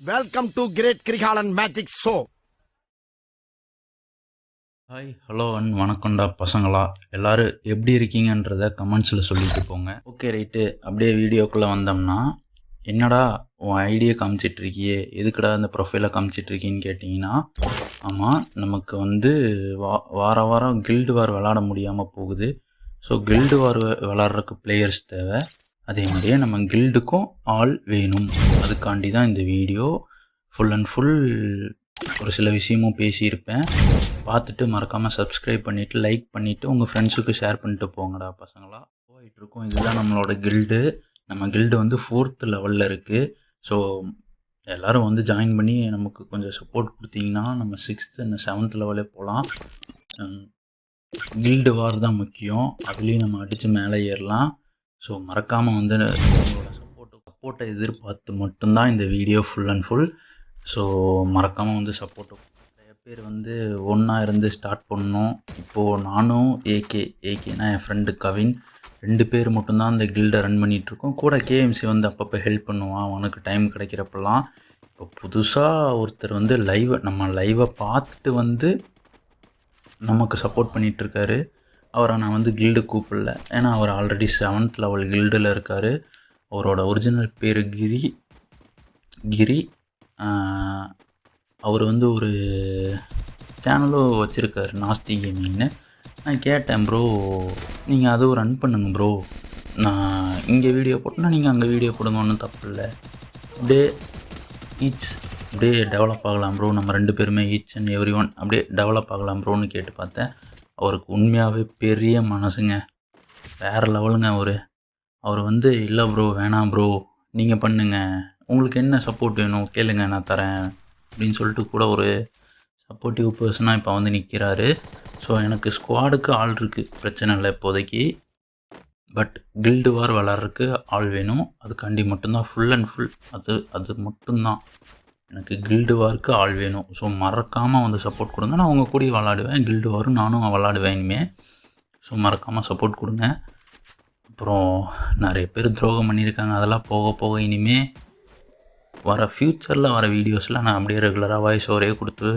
Welcome to Great Krigalan Magic Show. Hi hello and வணக்கம்டா பசங்களா, எல்லோரும் எப்படி இருக்கீங்கன்றத கமெண்ட்ஸில் சொல்லிட்டு போங்க. ஓகே ரைட்டு, அப்படியே வீடியோக்குள்ளே வந்தோம்னா, என்னடா உன் ஐடியை காமிச்சிட்ருக்கியே, எதுக்குடா இந்த ப்ரொஃபைலை காமிச்சிட்ருக்கின்னு கேட்டிங்கன்னா, ஆமாம், நமக்கு வந்து வாரம் கில்டு வார் விளாட முடியாமல் போகுது. ஸோ கில்டு வார் விளாட்றதுக்கு பிளேயர்ஸ் தேவை. அதே மாதிரியே நம்ம கில்டுக்கும் ஆள் வேணும். அதுக்காண்டி தான் இந்த வீடியோ ஃபுல் அண்ட் ஃபுல் ஒரு சில விஷயமும் பேசியிருப்பேன். பார்த்துட்டு மறக்காமல் சப்ஸ்கிரைப் பண்ணிவிட்டு லைக் பண்ணிவிட்டு உங்கள் ஃப்ரெண்ட்ஸுக்கு ஷேர் பண்ணிட்டு போங்கடா பசங்களா. போயிட்டுருக்கோம். இதுதான் நம்மளோட கில்டு. நம்ம கில்டு வந்து 4th லெவலில் இருக்குது. ஸோ எல்லோரும் வந்து ஜாயின் பண்ணி நமக்கு கொஞ்சம் சப்போர்ட் கொடுத்தீங்கன்னா நம்ம 6th and 7th லெவலே போகலாம். கில்டு வார் தான் முக்கியம். அதுலேயும் நம்ம அடித்து மேலே ஏறலாம். ஸோ மறக்காமல் வந்து உங்களோட சப்போர்ட்டை எதிர்பார்த்து மட்டும்தான் இந்த video full and full. So மறக்காமல் வந்து சப்போர்ட்டு. நிறைய பேர் வந்து ஒன்றா இருந்து ஸ்டார்ட் பண்ணோம். இப்போது நானும் ஏகேனா என் ஃப்ரெண்டு கவின் 2 பேர் மட்டும்தான் அந்த கில்டை ரன் பண்ணிகிட்ருக்கோம். கூட கேஎம்சி வந்து அப்பப்போ ஹெல்ப் பண்ணுவான் அவனுக்கு டைம் கிடைக்கிறப்பெல்லாம். இப்போ புதுசாக ஒருத்தர் வந்து நம்ம லைவை பார்த்துட்டு வந்து நமக்கு சப்போர்ட் பண்ணிகிட்ருக்காரு. அவரை நான் வந்து கில்டு கூப்பிடல, ஏன்னா அவர் ஆல்ரெடி 7th லெவல் கில்டில் இருக்கார். அவரோட ஒரிஜினல் பேர் கிரி. அவர் வந்து ஒரு சேனலும் வச்சுருக்காரு, நாஸ்தி கேமிங்னு. நான் கேட்டேன், ப்ரோ நீங்கள் அதுவும் ரன் பண்ணுங்க ப்ரோ, நான் இங்கே வீடியோ போட்டேன்னா நீங்கள் அங்கே வீடியோ போடுங்க, ஒன்றும் தப்பு இல்லை. அப்படியே அப்படியே டெவலப் ஆகலாம் ப்ரோ, நம்ம 2 பேருமே ஈச் அண்ட் எவ்ரி ஒன் அப்படியே டெவலப் ஆகலாம் ப்ரோன்னு கேட்டு பார்த்தேன். அவருக்கு உண்மையாகவே பெரிய மனசுங்க, வேறு லெவலுங்க. அவர் வந்து இல்லை ப்ரோ வேணாம் ப்ரோ, நீங்கள் பண்ணுங்கள், உங்களுக்கு என்ன சப்போர்ட் வேணும் கேளுங்க நான் தரேன் அப்படின்னு சொல்லிட்டு கூட ஒரு சப்போர்ட்டிவ் பர்சனாக இப்போ வந்து நிற்கிறாரு. ஸோ எனக்கு ஸ்குவாடுக்கு ஆள் இருக்குது, பிரச்சனை இல்லை இப்போதைக்கு. பட் கில்டு வார் விளாட்றதுக்கு ஆள் வேணும். அதுக்காண்டி மட்டும்தான் ஃபுல் அண்ட் ஃபுல் அது மட்டும்தான் எனக்கு கில்டு வாருக்கு ஆள் வேணும். ஸோ மறக்காமல் வந்து சப்போர்ட் கொடுங்க. நான் உங்கள் கூட விளாடுவேன், கில்டு வாரும் நானும் விளாடுவேன் இனிமேல். ஸோ மறக்காமல் சப்போர்ட் கொடுங்க. அப்புறம் நிறைய பேர் துரோகம் பண்ணியிருக்காங்க, அதெல்லாம் போக போக இனிமேல் வர ஃப்யூச்சரில் வர வீடியோஸில் நான் அப்படியே ரெகுலராக வாய்ஸ் ஓவரே கொடுத்து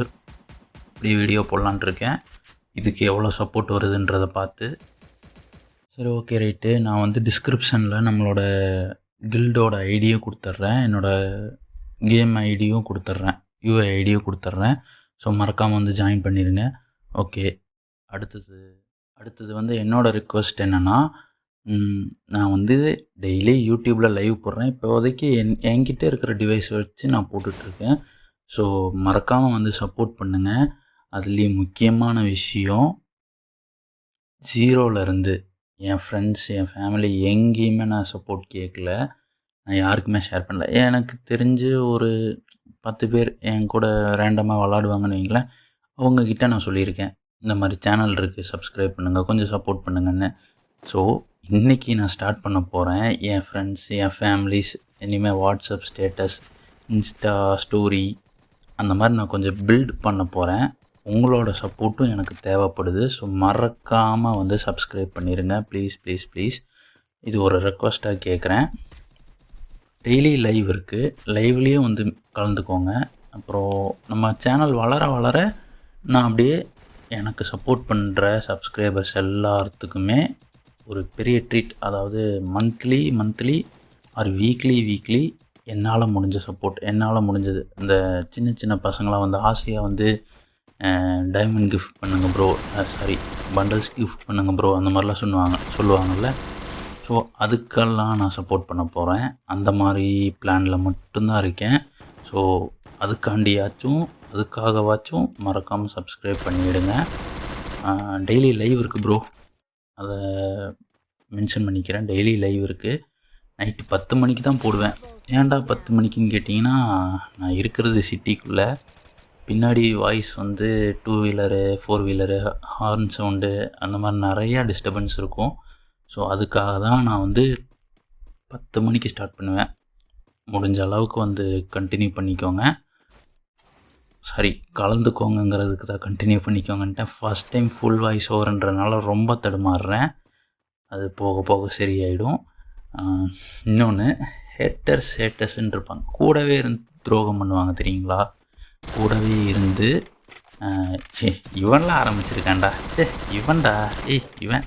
அப்படியே வீடியோ போடலான்ட்டு இருக்கேன். இதுக்கு எவ்வளோ சப்போர்ட் வருதுன்றதை பார்த்து. சரி ஓகே ரைட்டு, நான் வந்து டிஸ்கிரிப்ஷனில் நம்மளோட கில்டோட ஐடியை கொடுத்துட்றேன், என்னோடய கேம் ஐடியும் கொடுத்துட்றேன், யூஐ ஐடியும் கொடுத்துட்றேன். ஸோ மறக்காமல் வந்து ஜாயின் பண்ணிடுங்க. ஓகே, அடுத்தது வந்து என்னோடய ரிக்வெஸ்ட் என்னென்னா, நான் வந்து டெய்லி யூடியூப்பில் லைவ் போடுறேன். இப்போதைக்கு என்கிட்ட இருக்கிற டிவைஸ் வச்சு நான் போட்டுட்ருக்கேன். ஸோ மறக்காமல் வந்து சப்போர்ட் பண்ணுங்கள். அதுலேயும் முக்கியமான விஷயம், 0லேருந்து என் ஃப்ரெண்ட்ஸ் என் ஃபேமிலி எங்கேயுமே நான் சப்போர்ட் கேட்கல, நான் யாருக்குமே ஷேர் பண்ணல. எனக்கு தெரிஞ்சு ஒரு 10 பேர் என் கூட ரேண்டமாக விளாடுவாங்கன்னு வைங்களேன், அவங்கக்கிட்ட நான் சொல்லியிருக்கேன், இந்த மாதிரி சேனல் இருக்குது, சப்ஸ்கிரைப் பண்ணுங்கள், கொஞ்சம் சப்போர்ட் பண்ணுங்கன்னு. ஸோ இன்றைக்கி நான் ஸ்டார்ட் பண்ண போகிறேன். என் ஃப்ரெண்ட்ஸ் என் ஃபேமிலிஸ் இனிமேல் வாட்ஸ்அப் ஸ்டேட்டஸ், இன்ஸ்டா ஸ்டோரி அந்த மாதிரி நான் கொஞ்சம் பில்ட் பண்ண போகிறேன். உங்களோட சப்போர்ட்டும் எனக்கு தேவைப்படுது. ஸோ மறக்காமல் வந்து சப்ஸ்கிரைப் பண்ணிடுங்க ப்ளீஸ் ப்ளீஸ் ப்ளீஸ். இது ஒரு ரெக்வஸ்ட்டாக கேட்குறேன். டெய்லி லைவ் இருக்குது, லைவ்லேயும் வந்து கலந்துக்கோங்க. அப்புறம் நம்ம சேனல் வளர வளர நான் அப்படியே எனக்கு சப்போர்ட் பண்ணுற சப்ஸ்கிரைபர்ஸ் எல்லாத்துக்குமே ஒரு பெரிய ட்ரீட், அதாவது மந்த்லி ஆர் வீக்லி என்னால் முடிஞ்ச சப்போர்ட், என்னால் முடிஞ்சது. இந்த சின்ன சின்ன பசங்களாம் வந்து ஆசையாக வந்து டைமண்ட் கிஃப்ட் பண்ணுங்க ப்ரோ, பண்டல்ஸ் கிஃப்ட் பண்ணுங்க ப்ரோ, அந்த மாதிரிலாம் சொல்லுவாங்கள்ல. ஸோ அதுக்கெல்லாம் நான் சப்போர்ட் பண்ண போகிறேன். அந்த மாதிரி பிளானில் மட்டும்தான் இருக்கேன். ஸோ அதுக்காகவாச்சும் மறக்காமல் சப்ஸ்கிரைப் பண்ணிவிடுங்க. டெய்லி லைவ் இருக்குது ப்ரோ, அதை மென்ஷன் பண்ணிக்கிறேன். டெய்லி லைவ் இருக்குது, நைட்டு 10 மணிக்கு தான் போடுவேன். ஏன்டா 10 மணிக்குன்னு கேட்டிங்கன்னா, நான் இருக்கிறது சிட்டிக்குள்ளே, பின்னாடி வாய்ஸ் வந்து 2 வீலரு 4 வீலரு ஹார்ன் சவுண்டு அந்த மாதிரி நிறையா டிஸ்டர்பன்ஸ் இருக்கும். ஸோ அதுக்காக தான் நான் வந்து 10 மணிக்கு ஸ்டார்ட் பண்ணுவேன். முடிஞ்ச அளவுக்கு வந்து கண்டினியூ பண்ணிக்கோங்க. கலந்துக்கோங்கிறதுக்கு தான் கண்டினியூ பண்ணிக்கோங்கன்ட்டேன். ஃபஸ்ட் டைம் ஃபுல் வாய்ஸ் ஓவர்ன்றனால ரொம்ப தடுமாறுறேன், அது போக போக சரியாயிடும். இன்னொன்று ஹேட்டர்ஸ்ன்னு இருப்பாங்க, கூடவே துரோகம் பண்ணுவாங்க தெரியுங்களா? கூடவே இருந்து இவன்லாம் ஆரம்பிச்சிருக்கான்டா, இவன்டா, இவன்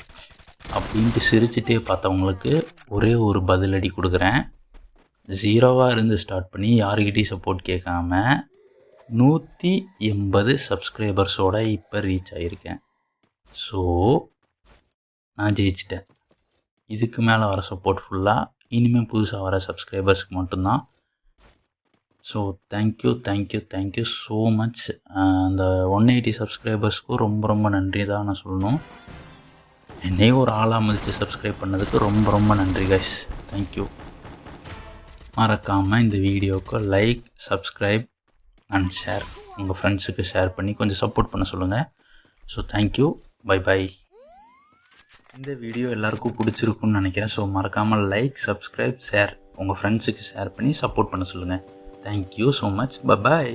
அப்படின்ட்டு சிரிச்சுட்டே பார்த்தவங்களுக்கு ஒரே ஒரு பதிலடி கொடுக்குறேன். 0வா இருந்து ஸ்டார்ட் பண்ணி யாருக்கிட்டையும் சப்போர்ட் கேட்காம 180 சப்ஸ்கிரைபர்ஸோட இப்போ ரீச் ஆகியிருக்கேன். ஸோ நான் ஜெயிச்சிட்டேன். இதுக்கு மேலே வர சப்போர்ட் ஃபுல்லாக இனிமேல் புதுசாக வர சப்ஸ்கிரைபர்ஸ்க்கு மட்டும்தான். So thank you so much. அந்த 180 சப்ஸ்கிரைபர்ஸ்க்கும் ரொம்ப ரொம்ப நன்றி தான் நான் சொல்லணும். என்னையும் ஒரு ஆளாக மதித்து சப்ஸ்கிரைப் பண்ணதுக்கு ரொம்ப ரொம்ப நன்றி கைஸ். தேங்க்யூ. மறக்காமல் இந்த வீடியோவுக்கு லைக், சப்ஸ்கிரைப் அண்ட் ஷேர் உங்கள் ஃப்ரெண்ட்ஸுக்கு ஷேர் பண்ணி கொஞ்சம் சப்போர்ட் பண்ண சொல்லுங்கள். So thank you, bye. இந்த வீடியோ எல்லாருக்கும் பிடிச்சிருக்குன்னு நினைக்கிறேன். ஸோ மறக்காமல் லைக், சப்ஸ்கிரைப், ஷேர் உங்கள் ஃப்ரெண்ட்ஸுக்கு ஷேர் பண்ணி சப்போர்ட் பண்ண சொல்லுங்கள். Thank you so much. பை.